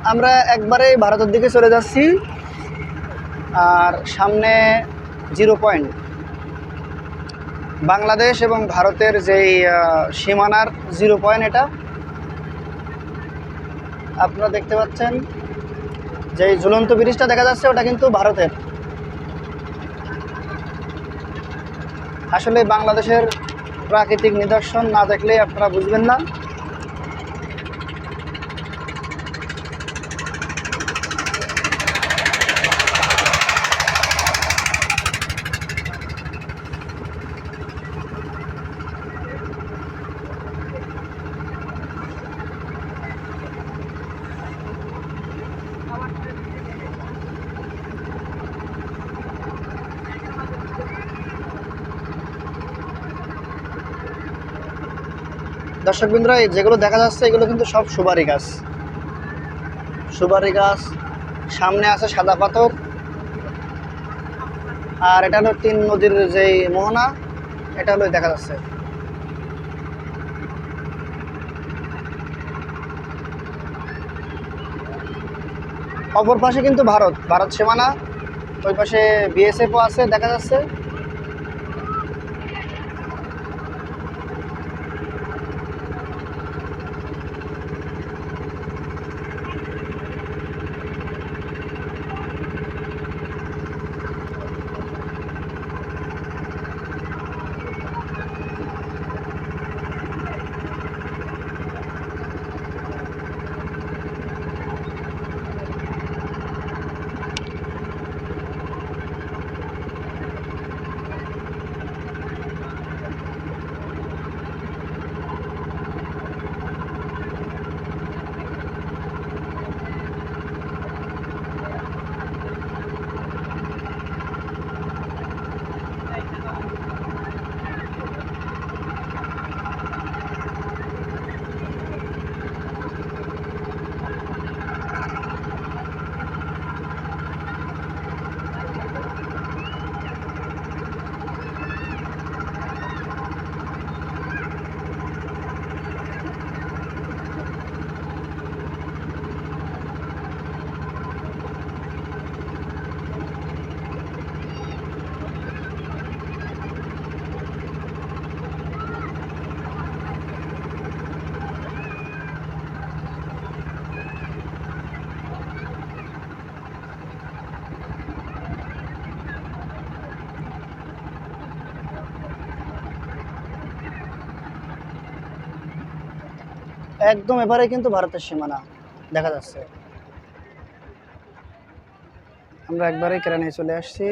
আমরা একবারে ভারতের দিকে চলে যাচ্ছি, আর সামনে 0 পয়েন্ট বাংলাদেশ এবং ভারতের যেই সীমানার 0 পয়েন্ট, এটা আপনারা দেখতে পাচ্ছেন। যেই ঝুলন্ত ব্রিজটা দেখা যাচ্ছে ওটা কিন্তু ভারতের। আসলে বাংলাদেশের প্রাকৃতিক নিদর্শন না দেখলে আপনারা বুঝবেন না। দর্শকবৃন্দরা, যেগুলো দেখা যাচ্ছে এগুলো কিন্তু সব সুপারি গাছ। সুপারি গাছ, সামনে আছে সাদা পাথর, আর এটা হলো 3 নদীর যেই মোহনা, এটা হলো দেখা যাচ্ছে। অপর পাশে কিন্তু ভারত সীমানা, ওই পাশে বিএসএফও আছে দেখা যাচ্ছে। একদম এবারে কিন্তু ভারতের সীমানা দেখা যাচ্ছে। আমরা একবারে কেরানি চলে আসছি।